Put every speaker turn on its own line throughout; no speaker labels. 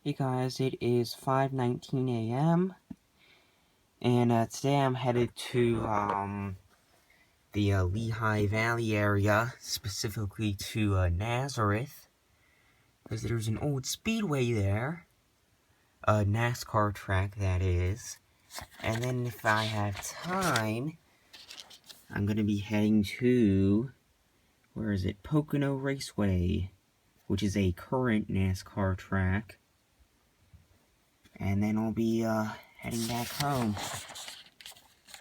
Hey guys, it is 5:19 a.m. and today I'm headed to the Lehigh Valley area, specifically to Nazareth, because there's an old speedway there, a NASCAR track that is, and then if I have time, I'm going to be heading to, where is it, Pocono Raceway, which is a current NASCAR track. And then I'll be heading back home.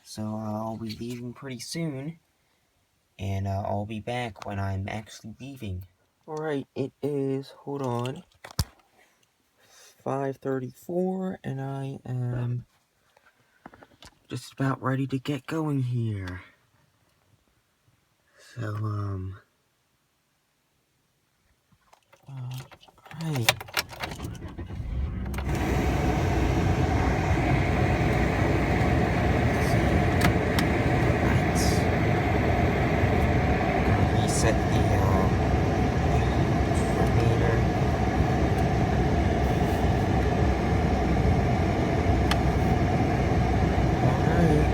So I'll be leaving pretty soon. And I'll be back when I'm actually leaving. Alright, it is, hold on, 5:34, and I am just about ready to get going here. So, alright. Reset the meter. Alright.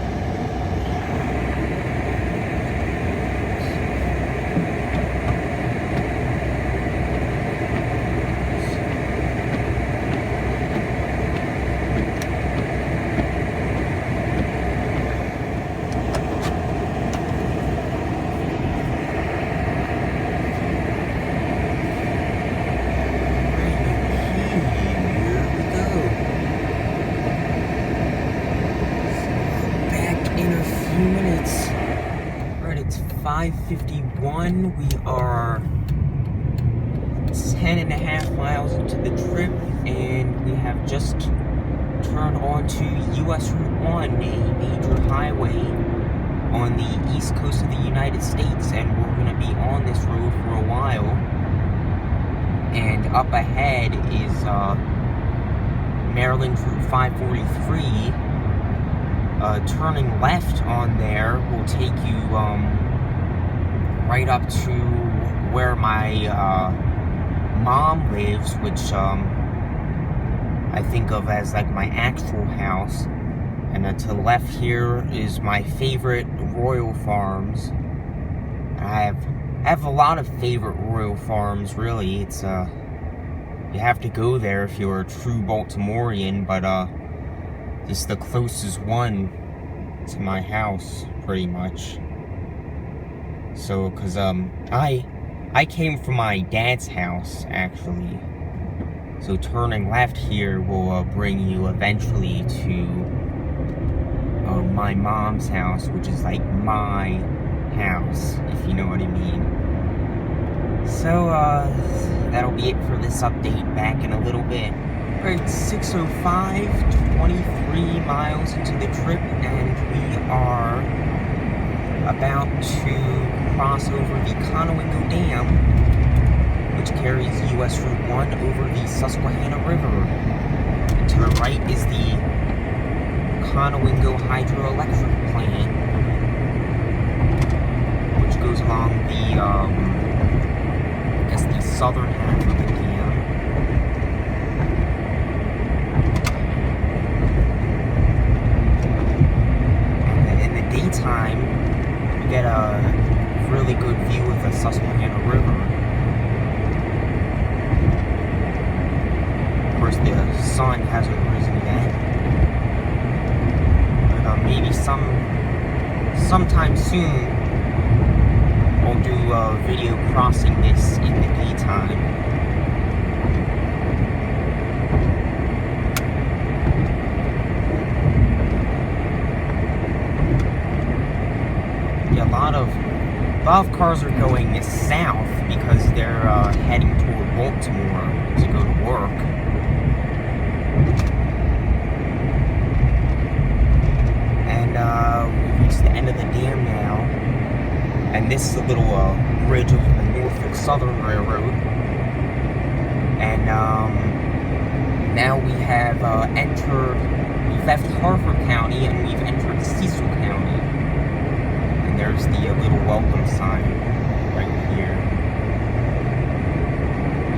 Minutes. Right, it's 5:51. We are 10.5 miles into the trip, and we have just turned onto US Route 1, a major highway on the east coast of the United States, and we're going to be on this road for a while. And up ahead is Maryland Route 543. Turning left on there will take you right up to where my mom lives, which I think of as like my actual house. And to the left here is my favorite Royal Farms. I have a lot of favorite Royal Farms, really. It's you have to go there if you're a true Baltimorean, but this is the closest one to my house, pretty much. So, cause I came from my dad's house, actually. So turning left here will bring you eventually to my mom's house, which is like my house, if you know what I mean. So that'll be it for this update. Back in a little bit. Right, 6:05, 23 miles into the trip, and we are about to cross over the Conowingo Dam, which carries US Route 1 over the Susquehanna River. And to the right is the Conowingo Hydroelectric Plant, which goes along the, I guess the southern half of the dam. Daytime, you get a really good view of the Susquehanna River. Of course, the sun hasn't risen yet, but maybe sometime soon I'll do a video crossing this in the daytime. A lot of cars are going south because they're heading toward Baltimore to go to work. And we've reached the end of the dam now. And this is a little bridge over the Norfolk Southern Railroad. And now we have we've left Harford County and we've entered Cecil County. There's the little welcome sign right here.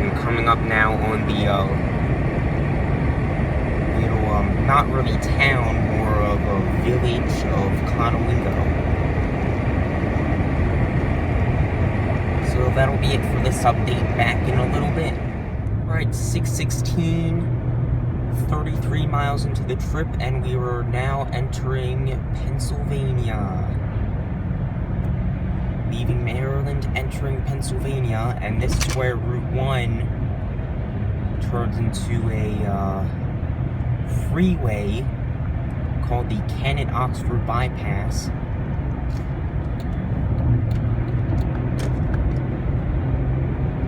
And coming up now on the not really town, more of a village of Conowingo. So that'll be it for this update. Back in a little bit. Alright, 6:16, 33 miles into the trip, and we are now entering Pennsylvania. Leaving Maryland, entering Pennsylvania, and this is where Route 1 turns into a freeway called the Canton-Oxford Bypass.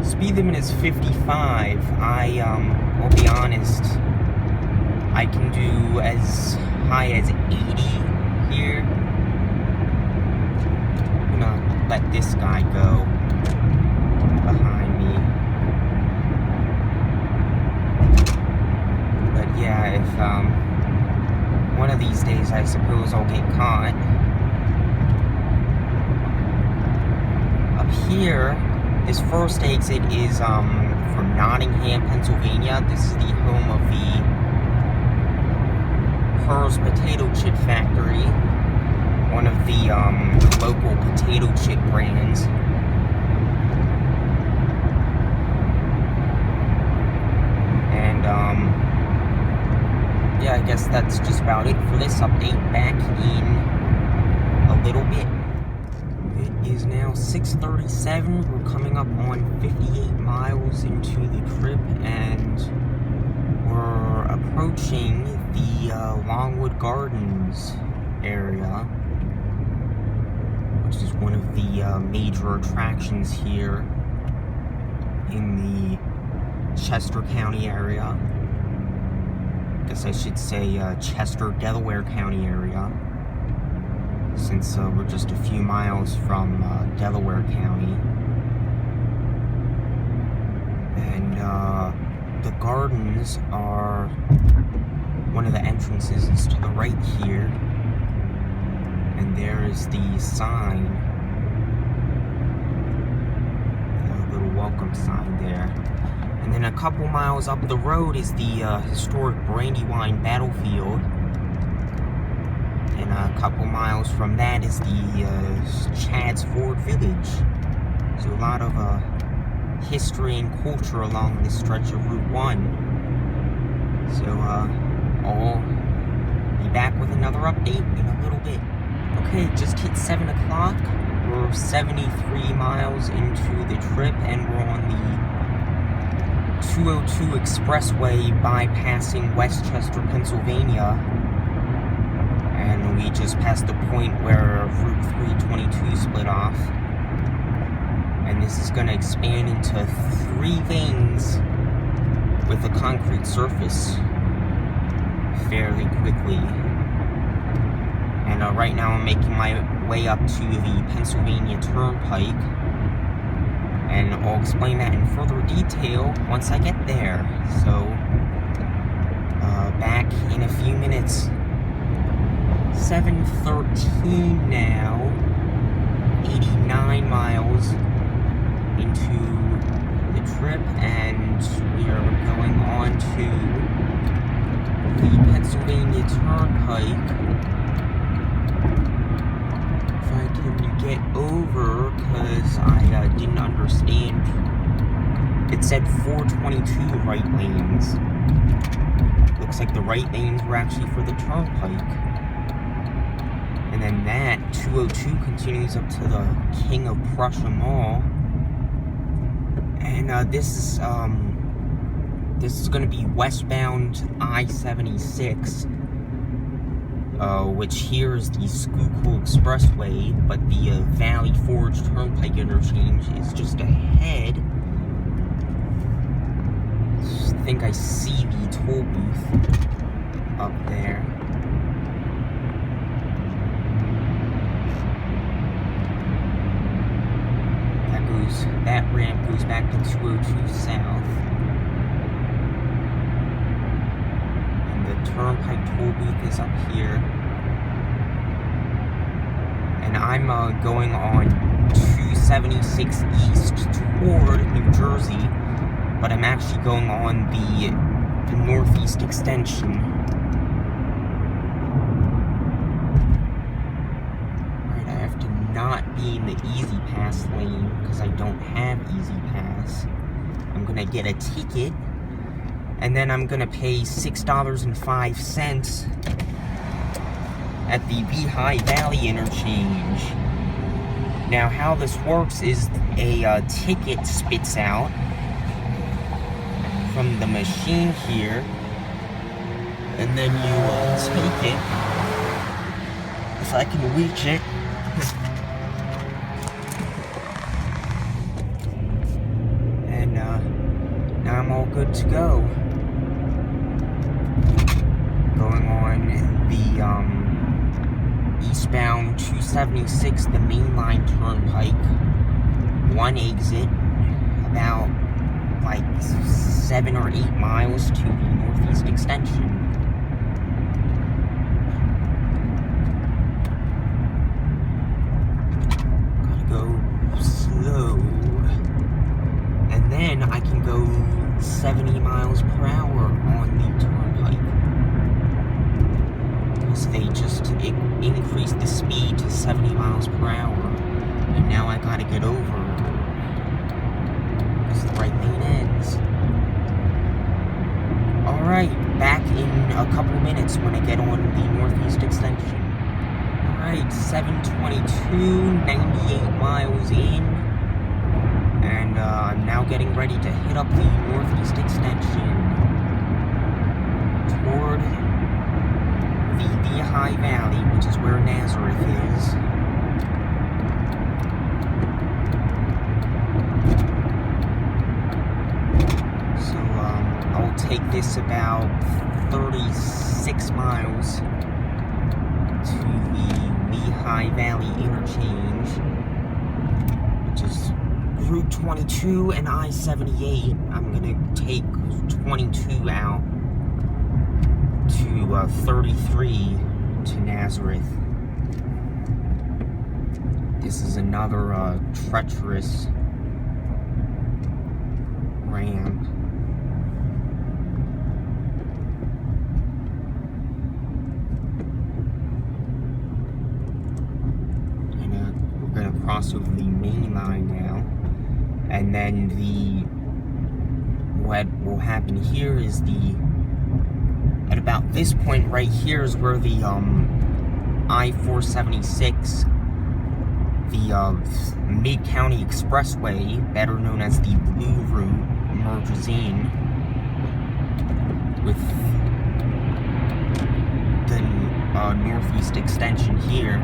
Speed limit is 55. I'll be honest, I can do as high as 80 here. I'm gonna let this guy go behind me. But yeah, if one of these days I suppose I'll get caught. Up here, this first exit is from Nottingham, Pennsylvania. This is the home of the Hers Potato Chip Factory, one of the local potato chip brands. And yeah, I guess that's just about it for this update. Back in a little bit. It is now 6:37. We're coming up on 58 miles into the trip, and we're approaching the Longwood Gardens area, which is one of the major attractions here in the Chester County area. I guess I should say Chester, Delaware County area, since we're just a few miles from Delaware County. And the gardens are, one of the entrances is to the right here, and there is the sign, the little welcome sign there. And then a couple miles up the road is the historic Brandywine Battlefield. And a couple miles from that is the Chad's Ford Village. So a lot of history and culture along this stretch of Route 1. So I'll be back with another update in a little bit. Okay, just hit 7 o'clock. We're 73 miles into the trip, and we're on the 202 Expressway bypassing Westchester, Pennsylvania. And we just passed the point where Route 322 split off. And this is going to expand into 3 lanes with a concrete surface fairly quickly. And right now I'm making my way up to the Pennsylvania Turnpike. And I'll explain that in further detail once I get there. So, back in a few minutes. 7:13 now, 89 miles into the trip, and we are going on to the Pennsylvania Turnpike. If I can get over, because I didn't understand, it said 422 right lanes. Looks like the right lanes were actually for the turnpike. And then that 202 continues up to the King of Prussia Mall. And this is going to be westbound I-76, which here is the Schuylkill Expressway, but the Valley Forge Turnpike interchange is just ahead. I think I see the toll booth up there. That ramp goes back to 202 South. And the Turnpike toll booth is up here. And I'm going on 276 East toward New Jersey, but I'm actually going on the northeast extension. not be in the Easy Pass lane, because I don't have Easy Pass. I'm gonna get a ticket, and then I'm gonna pay $6.05 at the Lehigh Valley interchange. Now, how this works is a ticket spits out from the machine here, and then you take it. If I can reach it. And now I'm all good to go. Going on the eastbound 276, the mainline turnpike. One exit, about like 7 or 8 miles to the northeast extension. Gotta go slow. And then I can go 70 miles per hour on the turnpike. Because they just increased the speed to 70 miles per hour. And now I gotta get over. Because the right lane ends. Alright, back in a couple minutes when I get on the northeast extension. Alright, 7:22, 98 miles in. And I'm now getting ready to hit up the northeast extension toward the Lehigh Valley, which is where Nazareth is. So I'll take this about 36 miles to the Lehigh Valley interchange, which is Route 22 and I-78. I'm gonna take 22 out to 33 to Nazareth. This is another treacherous ramp. And we're gonna cross over the main line now. And then what will happen here is at about this point right here is where the I-476, the Mid-County Expressway, better known as the Blue Route, merges in with the northeast extension here.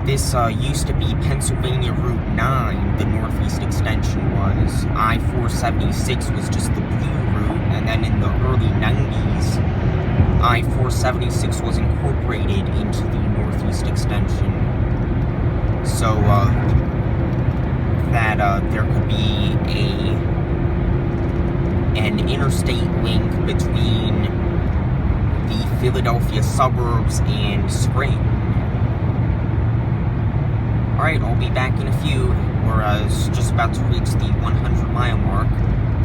This used to be Pennsylvania Route 9, the northeast extension was. I-476 was just the blue route, and then in the early 90s, I-476 was incorporated into the northeast extension. So, that there could be an interstate link between the Philadelphia suburbs and Spring. Alright, I'll be back in a few. We're just about to reach the 100-mile mark,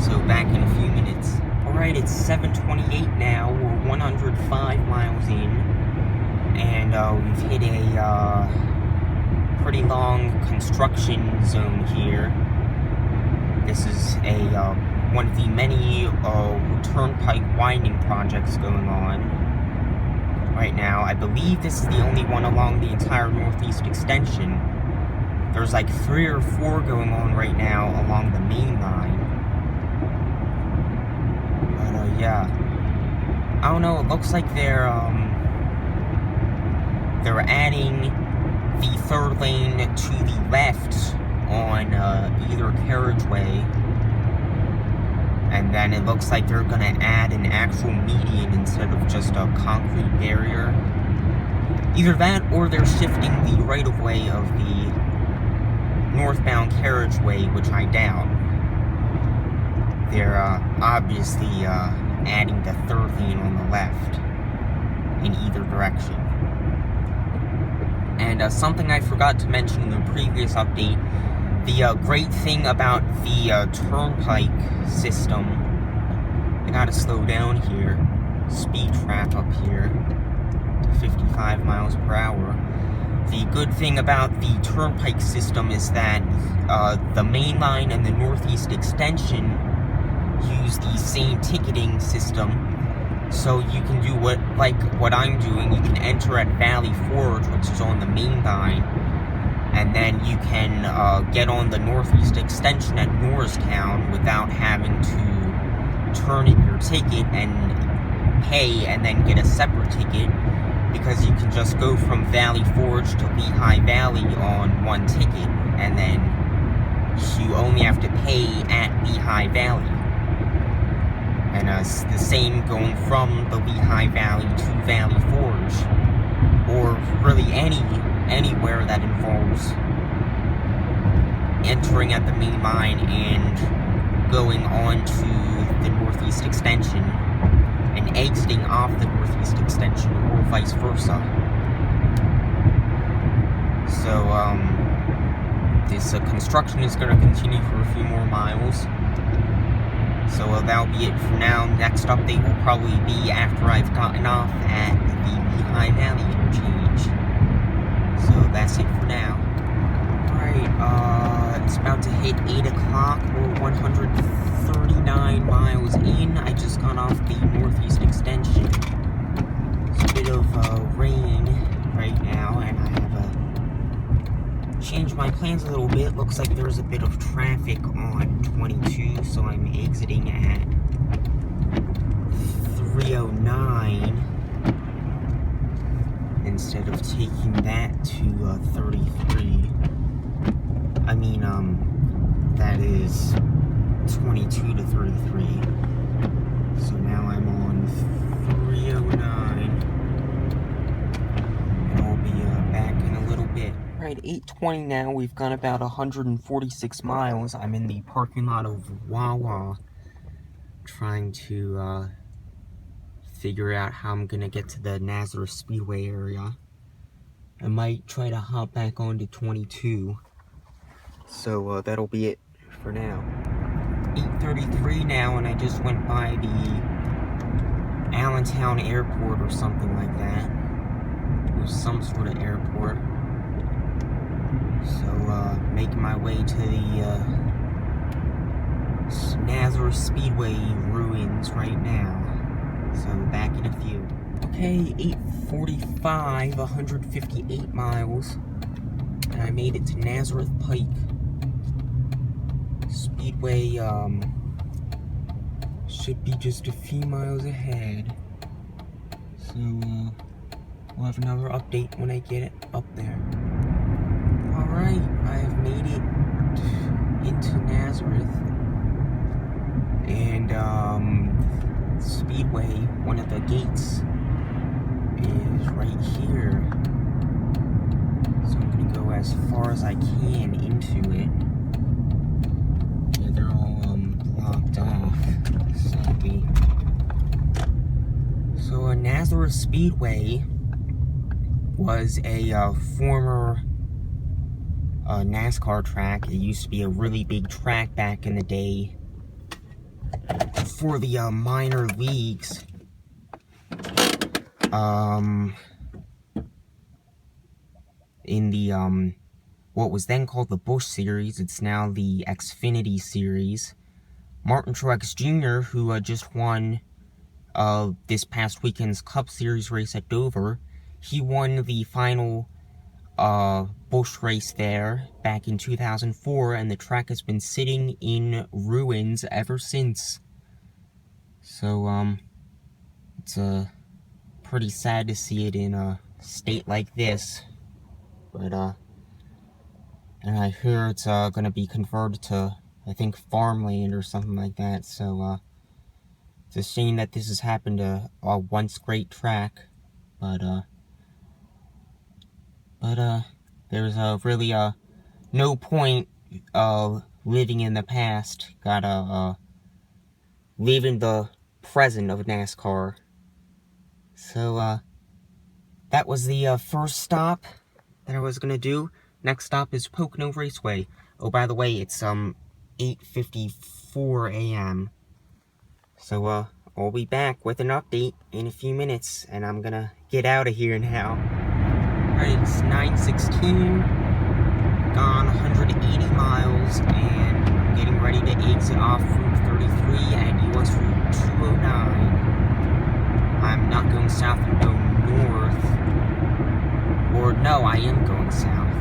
so back in a few minutes. Alright, it's 7:28 now. We're 105 miles in, and we've hit a pretty long construction zone here. This is one of the many turnpike widening projects going on right now. I believe this is the only one along the entire northeast extension. There's like 3 or 4 going on right now along the main line. But yeah, I don't know. It looks like they're adding the 3rd lane to the left on either carriageway, and then it looks like they're gonna add an actual median instead of just a concrete barrier. Either that, or they're shifting the right-of-way of the northbound carriageway, which I doubt. They're obviously adding the 3rd lane on the left in either direction. And something I forgot to mention in the previous update, the great thing about the turnpike system, I gotta slow down here, speed trap up here, 55 miles per hour. The good thing about the turnpike system is that the main line and the Northeast Extension use the same ticketing system, so you can do what I'm doing. You can enter at Valley Forge, which is on the main line, and then you can get on the Northeast Extension at Norristown without having to turn in your ticket and pay and then get a separate ticket, because you can just go from Valley Forge to Lehigh Valley on one ticket, and then you only have to pay at Lehigh Valley. And it's the same going from the Lehigh Valley to Valley Forge, or really anywhere that involves entering at the main line and going on to the Northeast Extension and exiting off the Northeast Extension, or vice versa. So, this construction is going to continue for a few more miles. So that'll be it for now. Next update will probably be after I've gotten off at the Lehigh Valley interchange. So that's it for now. Alright, it's about to hit 8 o'clock. We're 139 miles in. I just got off the Northeast Extension. It's a bit of rain right now, and I have changed my plans a little bit. Looks like there's a bit of traffic on 22, so I'm exiting at 309 instead of taking that to 33. I mean, that is 22 to 33. So now I'm on 309. And I'll be back in a little bit. Alright, 8:20 now. We've gone about 146 miles. I'm in the parking lot of Wawa, trying to figure out how I'm gonna get to the Nazareth Speedway area. I might try to hop back onto 22. So that'll be it for now. 8:33 now, and I just went by the Allentown Airport or something like that. It was some sort of airport. So, making my way to the Nazareth Speedway ruins right now. So, back in a few. Okay, 8:45, 158 miles. And I made it to Nazareth Pike Speedway. Should be just a few miles ahead. So, we'll have another update when I get it up there. Alright, I have made it into Nazareth, and Speedway, one of the gates is right here, so I'm going to go as far as I can into it. Yeah, they're all blocked off, sadly. So Nazareth Speedway was a former NASCAR track. It used to be a really big track back in the day for the minor leagues. In the what was then called the Busch Series, it's now the Xfinity Series. Martin Truex Jr., who just won this past weekend's Cup Series race at Dover, he won the final Busch race there back in 2004, and the track has been sitting in ruins ever since. So, it's pretty sad to see it in a state like this. But, and I hear it's gonna be converted to, I think, farmland or something like that. So, it's a shame that this has happened to a once great track. But there's really no point living in the past. Gotta live in the present of NASCAR. So that was the first stop that I was gonna do. Next stop is Pocono Raceway. Oh, by the way, it's 8:54 a.m. So I'll be back with an update in a few minutes, and I'm gonna get out of here now. Alright, it's 9:16, gone 180 miles, and I'm getting ready to exit off Route 33 at US Route 209. I'm not going south, I'm going north. Or no, I am going south,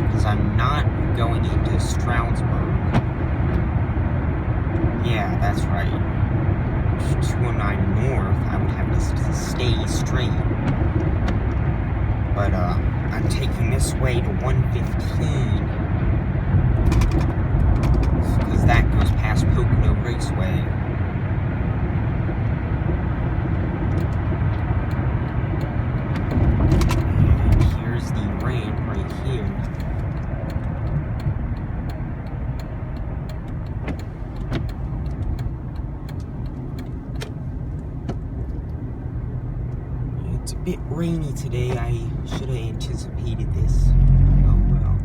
because I'm not going into Stroudsburg. Yeah, that's right. 209 north, I would have to stay straight. But, I'm taking this way to 115, because that goes past Pocono Raceway. And here's the ramp right here. It's a bit rainy today. I should have anticipated this. Oh well.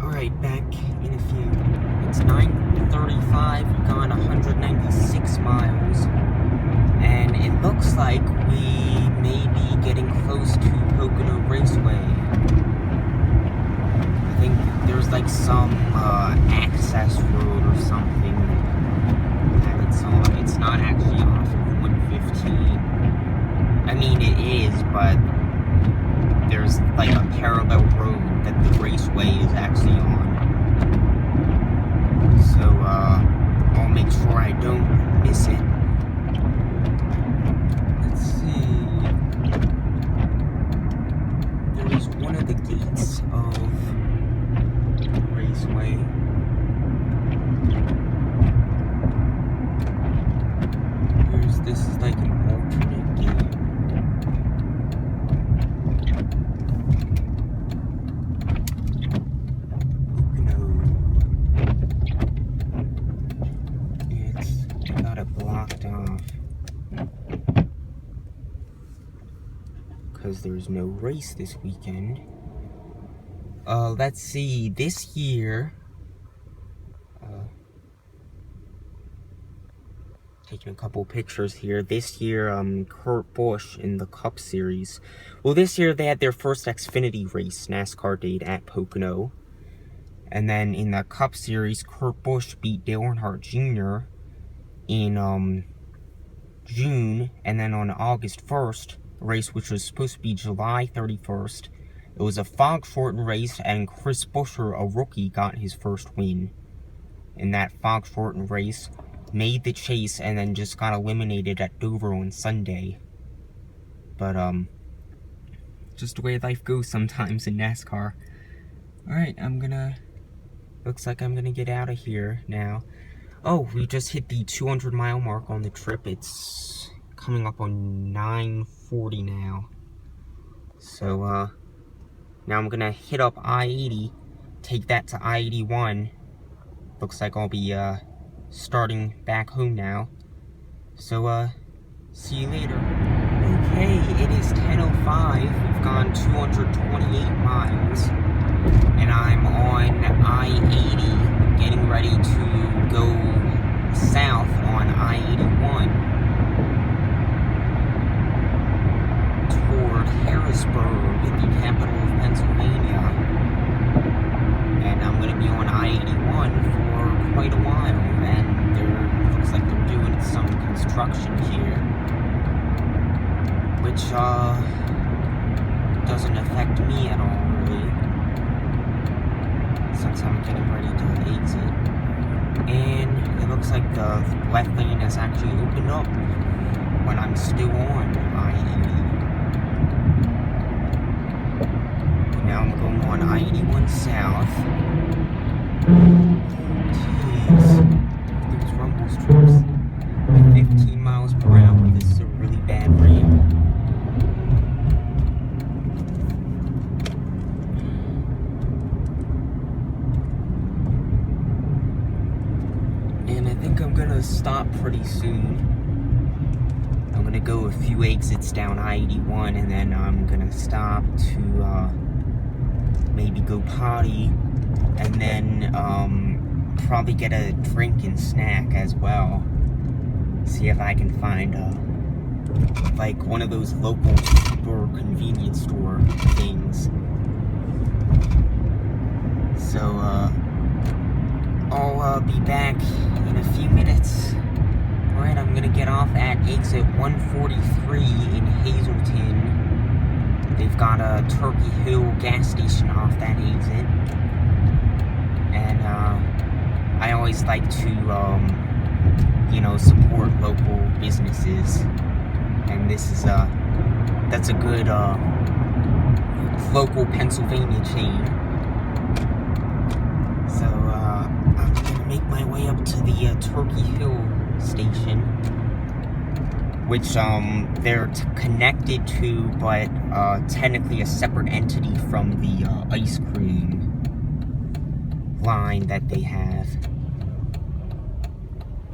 Alright, back in a few. It's 9:35, we've gone 196 miles. And it looks like we may be getting close to Pocono Raceway. I think there's like some access road or something that it's on. It's not actually off of 115. I mean, it is, but there's like a parallel road that the raceway is actually on. So, I'll make sure I don't miss it. Let's see. There is one of the gates of the raceway. This is like an alternate gate. I got it blocked off because there's no race this weekend. Let's see, this year, taking a couple pictures here. This year, Kurt Busch in the Cup Series. Well, this year they had their first Xfinity race, NASCAR date at Pocono. And then in the Cup Series, Kurt Busch beat Dale Earnhardt Jr. in June, and then on August 1st, a race which was supposed to be July 31st. It was a fog-shortened race, and Chris Buescher, a rookie, got his first win in that fog-shortened race. Made the chase, and then just got eliminated at Dover on Sunday. But, just the way life goes sometimes in NASCAR. Alright, looks like I'm gonna get out of here now. Oh, we just hit the 200-mile mark on the trip. It's coming up on 9:40 now. So, now I'm gonna hit up I-80, take that to I-81. Looks like I'll be, starting back home now. So, see you later. Okay, it is 10:05. We've gone 228 miles. And I'm on I-80, getting ready to go south on I-81 toward Harrisburg, the capital of Pennsylvania. And I'm going to be on I-81 for quite a while, and looks like they're doing some construction here, which doesn't affect me at all, really, since I'm getting ready to exit. And it looks like the left lane has actually opened up when I'm still on I-80. Now I'm going on I-81 south. Jeez, those rumble strips, 15 miles per hour. This is a really bad ramp. And I think I'm gonna stop pretty soon. I'm gonna go a few exits down I-81, and then I'm gonna stop to maybe go potty, and then probably get a drink and snack as well. See if I can find like one of those local super convenience store things. So, I'll be back in a few minutes. Alright, I'm gonna get off at exit 143 in Hazleton. They've got a Turkey Hill gas station off that exit. And, I always like to, you know, support local businesses. And this is, that's a good, local Pennsylvania chain. So, I'm gonna make my way up to the, Turkey Hill station, which, they're connected to, but, technically a separate entity from the, ice cream line that they have.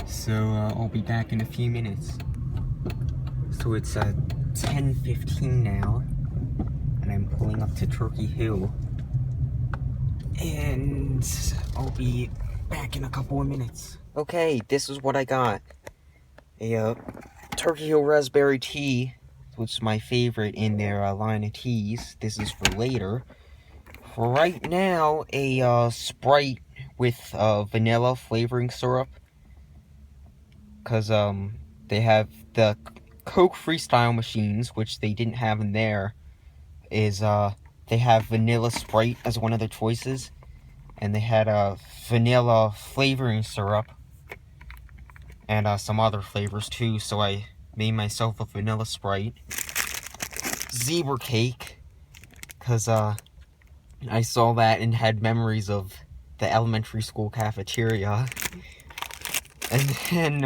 So, I'll be back in a few minutes. So it's 10:15 now, and I'm pulling up to Turkey Hill, and I'll be back in a couple of minutes. Okay, this is what I got. A Turkey Hill raspberry tea, which is my favorite in their line of teas. This is for later. For right now, a Sprite with vanilla flavoring syrup, because they have the Coke Freestyle machines, which they didn't have in there, is they have vanilla Sprite as one of their choices, and they had a vanilla flavoring syrup and some other flavors too, so I made myself a vanilla Sprite. Zebra cake, because I saw that and had memories of the elementary school cafeteria. And then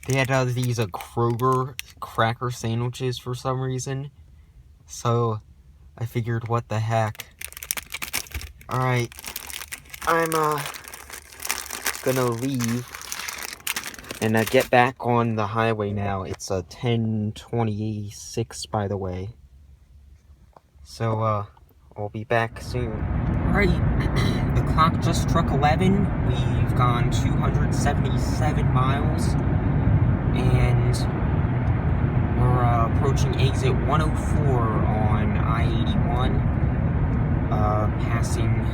they had these Kroger cracker sandwiches for some reason. So I figured, what the heck. Alright, I'm gonna leave and get back on the highway now. It's 10:26, by the way. So I'll be back soon. Alright, the clock just struck 11. We've gone 277 miles. And we're approaching exit 104 on I-81, passing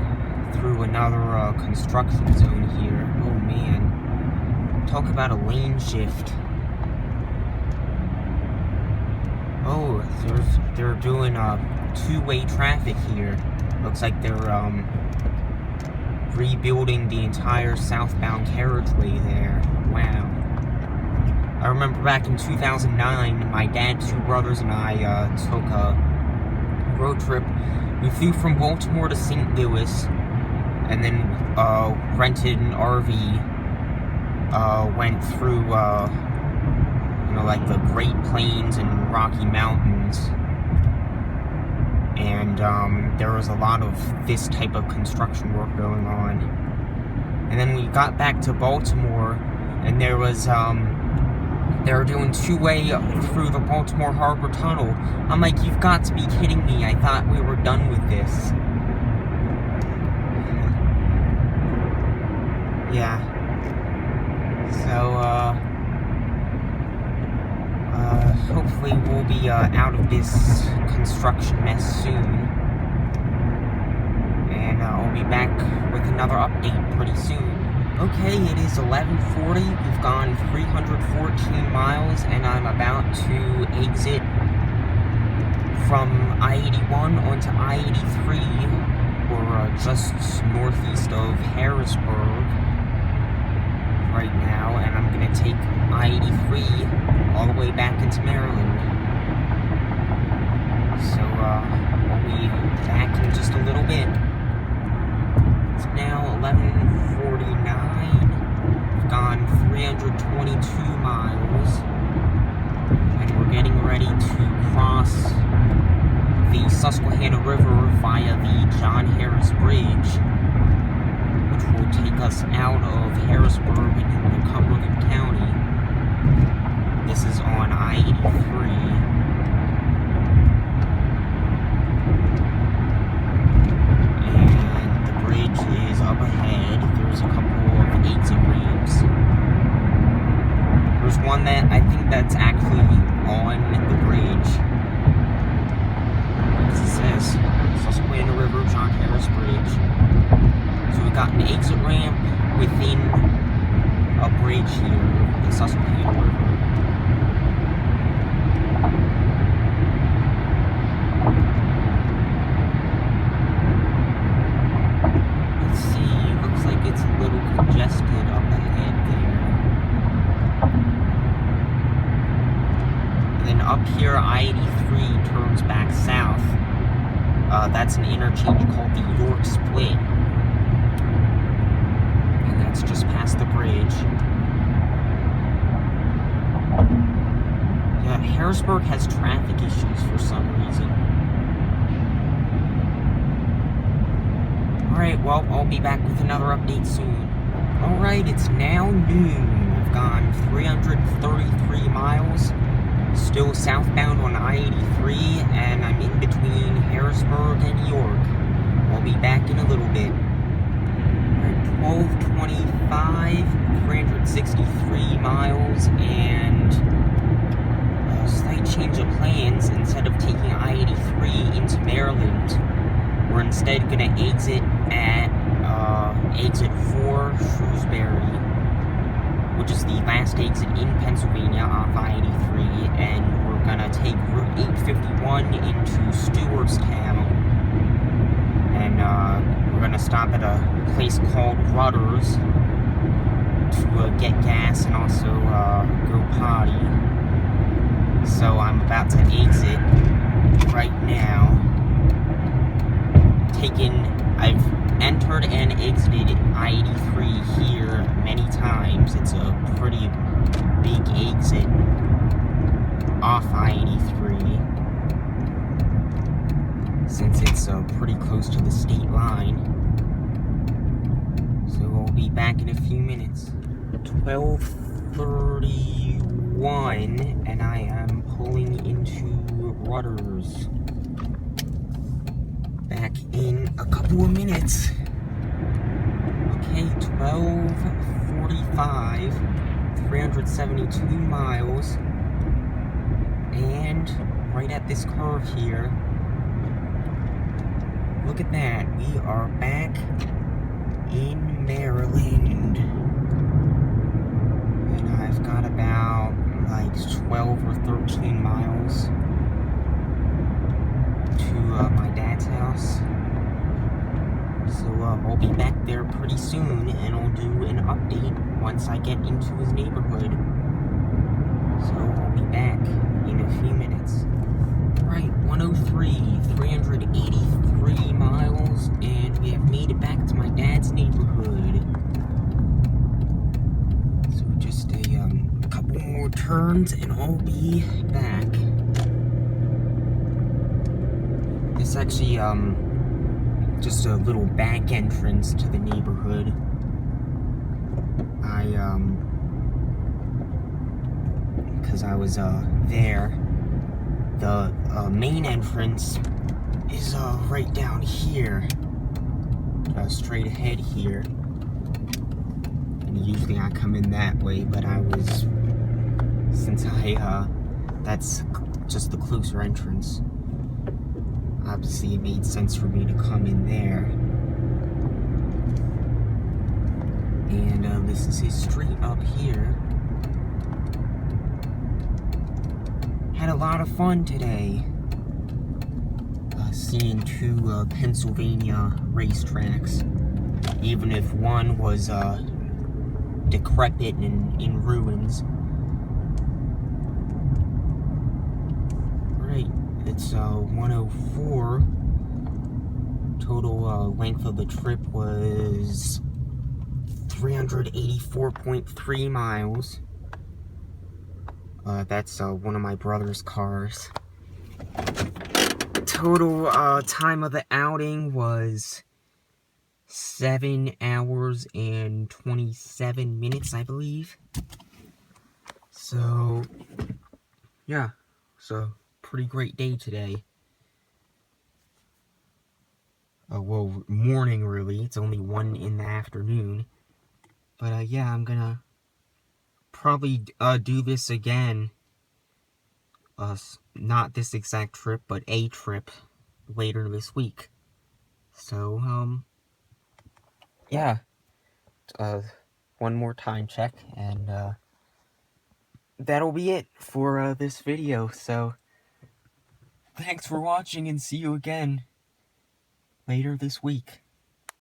through another construction zone here. Oh man, talk about a lane shift. Oh, they're doing two-way traffic here. Looks like they're rebuilding the entire southbound carriageway there. Wow. I remember back in 2009, my dad, two brothers, and I took a road trip. We flew from Baltimore to St. Louis, and then rented an RV, went through, you know, like the Great Plains and Rocky Mountains, and there was a lot of this type of construction work going on. And then we got back to Baltimore, and there was, they were doing two-way through the Baltimore Harbor Tunnel. I'm like, you've got to be kidding me. I thought we were done with this. Yeah. So, hopefully we'll be out of this construction mess soon. And I'll be back with another update pretty soon. Okay, it is 11:40, we've gone 314 miles, and I'm about to exit from I-81 onto I-83. We're just northeast of Harrisburg right now, and I'm going to take I-83 all the way back into Maryland. So, we'll be back in just a little bit. It's now 11:49. We've gone 322 miles, and we're getting ready to cross the Susquehanna River via the John Harris Bridge, which will take us out of Harrisburg into Cumberland County. This is on I-83. Is up ahead. There's a couple of exit ramps. There's one that I think that's actually on the bridge. As it says, Susquehanna River, John Harris Bridge. So we got an exit ramp within a bridge here, the Susquehanna River. Let's see, looks like it's a little congested up ahead there. And then up here, I-83 turns back south. That's an interchange called the York Split. And that's just past the bridge. Yeah, Harrisburg has traffic issues for some reason. Alright, well, I'll be back with another update soon. Alright, it's now noon. I've gone 333 miles. Still southbound on I-83, and I'm in between Harrisburg and York. I'll be back in a little bit. Alright, 12:25, 363 miles, and a slight change of plans. Instead of taking I-83 into Maryland, we're instead going to exit at exit 4, Shrewsbury, which is the last exit in Pennsylvania off I-83, and we're gonna take Route 851 into Stewartstown, and we're gonna stop at a place called Rutter's to get gas and also go potty. So I'm about to exit right now. I've entered and exited I-83 here many times. It's a pretty big exit off I-83 since it's pretty close to the state line. So I'll be back in a few minutes. 12:31, and I am pulling into Rutter's. Back in a couple of minutes. Okay, 12:45, 372 miles, and right at this curve here, look at that, we are back in Maryland, and I've got about like 12 or 13 miles to my dad's house. So I'll be back there pretty soon, and I'll do an update once I get into his neighborhood. So I'll be back in a few minutes. Right, 103, 383 miles, and we have made it back to my dad's neighborhood. So just a couple more turns, and I'll be back. It's actually, just a little back entrance to the neighborhood. Because I was, there. The, main entrance is, right down here. Straight ahead here. And usually I come in that way, but that's just the closer entrance. Obviously, it made sense for me to come in there. And this is his street up here. Had a lot of fun today. Seeing two Pennsylvania racetracks. Even if one was decrepit and in ruins. Right. It's 104. Total length of the trip was 384.3 miles. That's one of my brother's cars. Total time of the outing was 7 hours and 27 minutes, I believe. So, yeah. So, pretty great day today. Well, morning really. It's only 1 in the afternoon. But yeah, I'm gonna probably do this again. Not this exact trip, but a trip later this week. So, yeah. One more time check, and, that'll be it for, this video. So, thanks for watching, and see you again later this week.